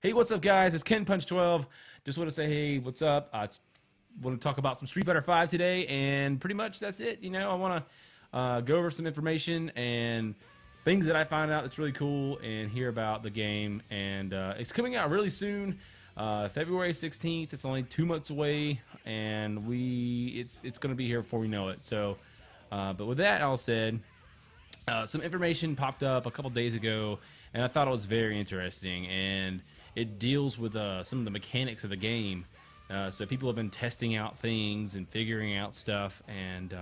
Hey, what's up, guys? It's Ken Punch 12. Just want to say, hey, what's up? Want to talk about some Street Fighter 5 today, and pretty much that's it. I want to go over some information and things that I find out that's really cool, and hear about the game. And it's coming out really soon, February 16th. It's only 2 months away, and it's going to be here before we know it. So, but with that all said, some information popped up a couple days ago, and I thought it was very interesting, and it deals with some of the mechanics of the game. So people have been testing out things and figuring out stuff, and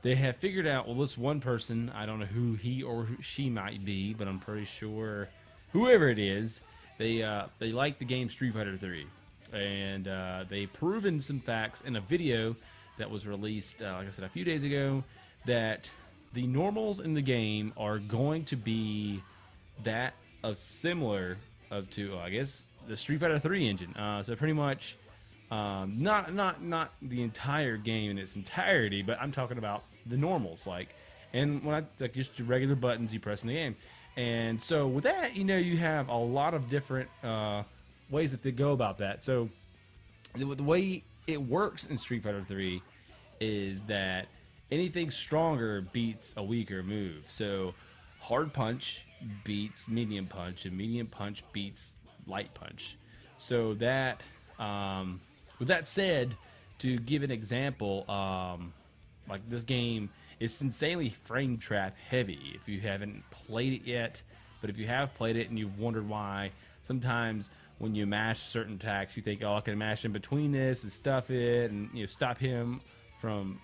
they have figured out, well, this one person, I don't know who he or she might be, but I'm pretty sure whoever it is, they like the game Street Fighter 3, and they've proven some facts in a video that was released, like I said, a few days ago, that the normals in the game are going to be that of similar to I guess the Street Fighter 3 engine. So pretty much not the entire game in its entirety, but I'm talking about the normals, and when like just your regular buttons you press in the game. And so with that, you have a lot of different ways that they go about that. So the way it works in Street Fighter 3 is that anything stronger beats a weaker move. So hard punch beats medium punch, and medium punch beats light punch. So that, with that said, to give an example, like this game is insanely frame trap heavy if you haven't played it yet. But if you have played it and you've wondered why, sometimes when you mash certain attacks, you think, oh, I can mash in between this and stuff it, and stop him from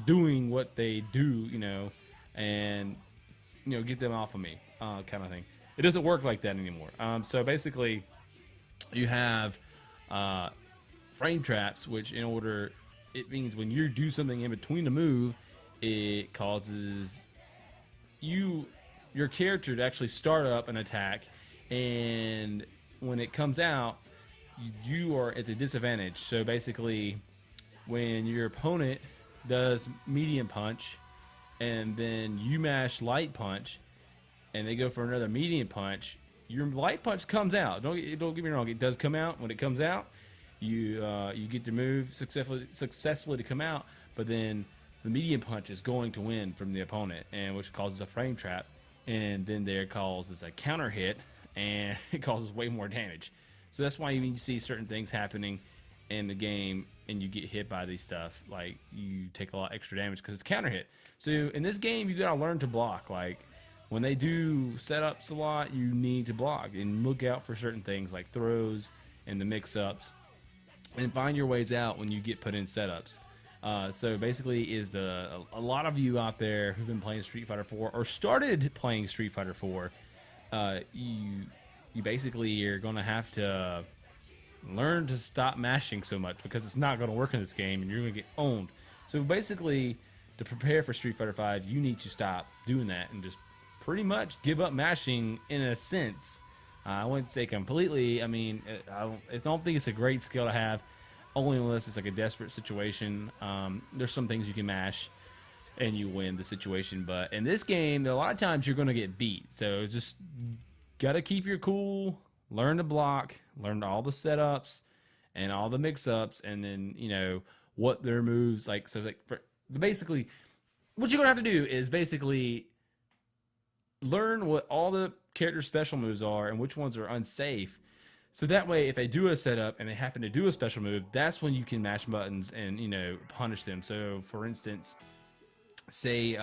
doing what they do, and get them off of me, kind of thing. It doesn't work like that anymore. So basically, you have frame traps, which it means when you do something in between the move, it causes your character to actually start up an attack, and when it comes out, you are at the disadvantage. So basically, when your opponent does medium punch and then you mash light punch and they go for another medium punch, your light punch comes out. Don't get me wrong, it does come out. When it comes out, you get the move successfully to come out, but then the medium punch is going to win from the opponent, and which causes a frame trap, and then there causes a counter hit, and it causes way more damage. So that's why you see certain things happening in the game and you get hit by these stuff, like you take a lot extra damage because it's counter hit. So in this game, you gotta learn to block. Like when they do setups a lot, you need to block and look out for certain things like throws and the mix-ups, and find your ways out when you get put in setups. So basically, a lot of you out there who've been playing Street Fighter 4 or started playing Street Fighter 4, you basically are gonna have to learn to stop mashing so much, because it's not going to work in this game and you're going to get owned. So basically, to prepare for Street Fighter 5, you need to stop doing that and just pretty much give up mashing in a sense. I wouldn't say completely. I mean, I don't think it's a great skill to have, only unless it's like a desperate situation. There's some things you can mash and you win the situation, but in this game, a lot of times you're going to get beat. So just got to keep your cool, learn to block, learn all the setups and all the mix-ups, and then what their moves like. So basically, what you're gonna have to do is basically learn what all the characters' special moves are and which ones are unsafe. So that way, if they do a setup and they happen to do a special move, that's when you can mash buttons and punish them. So for instance, say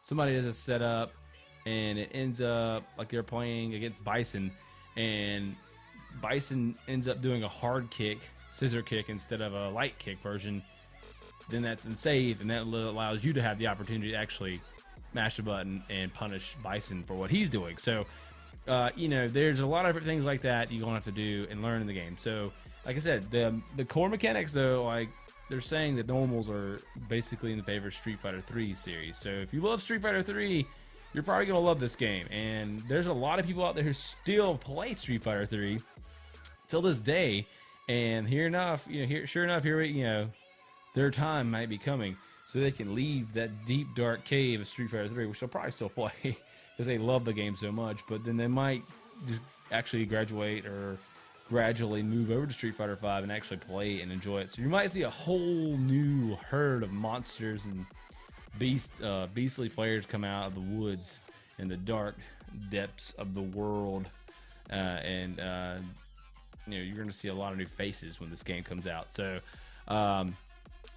somebody does a setup and it ends up like they're playing against Bison, and Bison ends up doing a hard kick, scissor kick, instead of a light kick version, then that's unsafe, and that allows you to have the opportunity to actually mash a button and punish Bison for what he's doing. So, there's a lot of things like that you're going to have to do and learn in the game. So, like I said, the core mechanics, though, like they're saying that normals are basically in the favor of Street Fighter 3 series. So if you love Street Fighter 3, you're probably going to love this game. And there's a lot of people out there who still play Street Fighter 3 till this day. And sure enough, their time might be coming, so they can leave that deep, dark cave of Street Fighter 3, which they'll probably still play, because they love the game so much, but then they might just actually graduate or gradually move over to Street Fighter V and actually play and enjoy it. So you might see a whole new herd of monsters and beastly players come out of the woods in the dark depths of the world, and you know, you're going to see a lot of new faces when this game comes out. So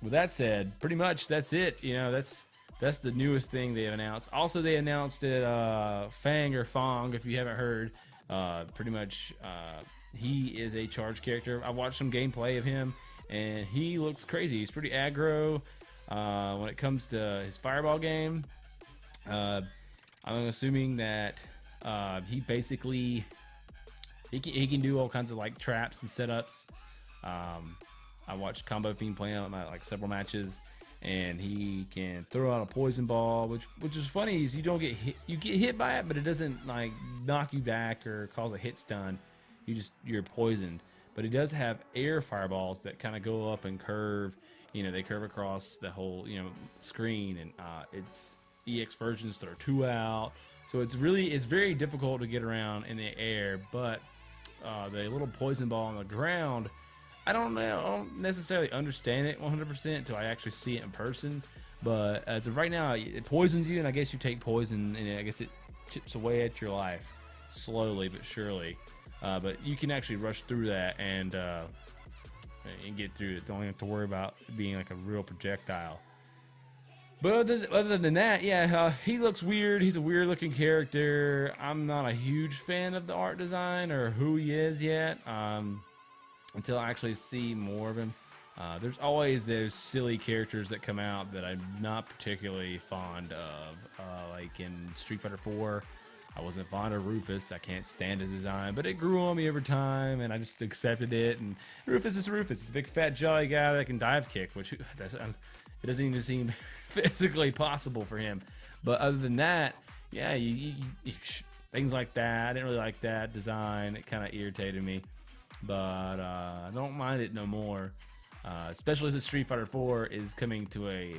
with that said, pretty much that's it. You know, that's the newest thing they have announced. Also, they announced that Fang or Fong, if you haven't heard, pretty much he is a charged character. I watched some gameplay of him, and he looks crazy. He's pretty aggro when it comes to his fireball game. I'm assuming that he basically he can do all kinds of like traps and setups. I watched Combo Fiend play out like several matches, and he can throw out a poison ball, which is funny. Is you don't get hit, you get hit by it, but it doesn't like knock you back or cause a hit stun. You're poisoned. But he does have air fireballs that kind of go up and curve. You know, they curve across the whole screen, and it's EX versions throw 2 out. So it's very difficult to get around in the air. But the little poison ball on the ground, I don't necessarily understand it 100% until I actually see it in person. But as of right now, it poisons you, and I guess you take poison, and I guess it chips away at your life slowly but surely. But you can actually rush through that and get through it. Don't have to worry about it being like a real projectile. But other than that, yeah, he looks weird. He's a weird looking character. I'm not a huge fan of the art design or who he is yet. Until I actually see more of him. There's always those silly characters that come out that I'm not particularly fond of. Like in Street Fighter 4, I wasn't fond of Rufus. I can't stand his design, but it grew on me over time, and I just accepted it. And Rufus is Rufus. It's a big fat jolly guy that can dive kick, which it doesn't even seem physically possible for him. But other than that, yeah, things like that. I didn't really like that design. It kind of irritated me. But I don't mind it no more, especially as Street Fighter 4 is coming to a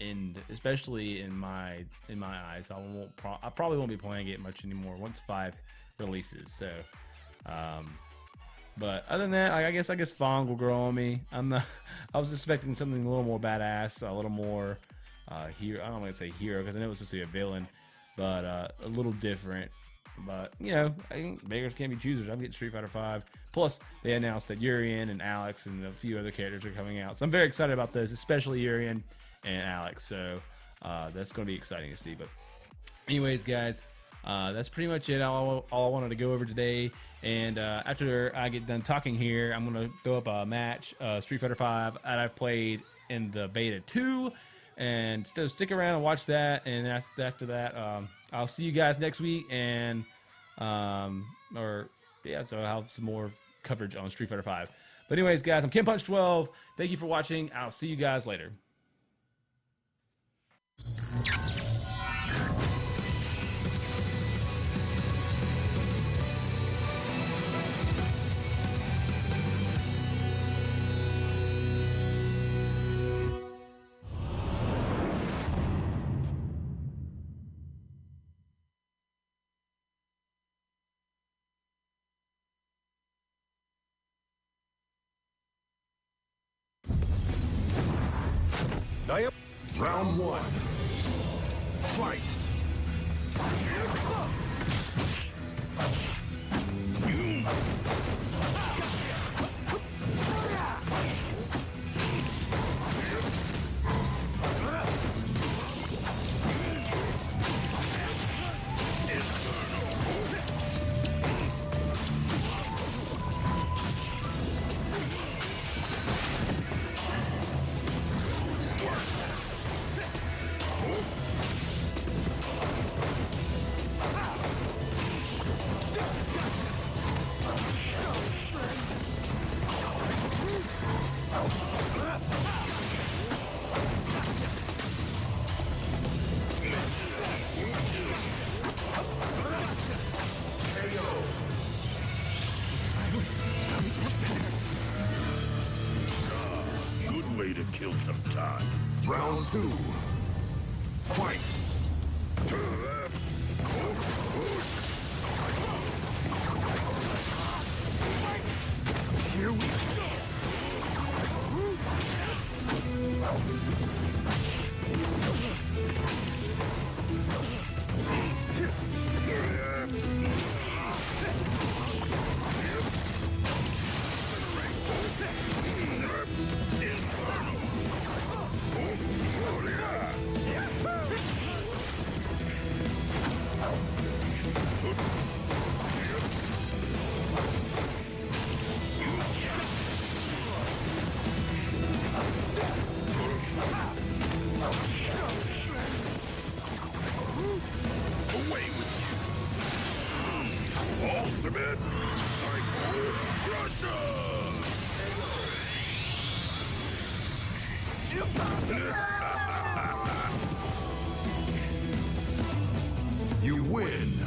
end, especially in my eyes. I probably won't be playing it much anymore once 5 releases. So, but other than that, I guess Fong will grow on me. I was expecting something a little more badass, a little more hero. I don't want to say hero because I know it was supposed to be a villain, but a little different. But I think beggars can't be choosers. I'm getting Street Fighter 5. Plus, they announced that Urien and Alex and a few other characters are coming out. So I'm very excited about those, especially Urien and Alex. So that's going to be exciting to see. But anyways, guys, that's pretty much it. All I wanted to go over today. And after I get done talking here, I'm going to throw up a match, Street Fighter 5, that I've played in the beta 2. And so stick around and watch that. And after that, I'll see you guys next week. And so I'll have some more coverage on Street Fighter 5. But anyways, guys, I'm KenPunch12. Thank you for watching. I'll see you guys later. Round 1. Fight! Way to kill some time. Round 2. Fight! Ultimate Psycho Crusher! You win!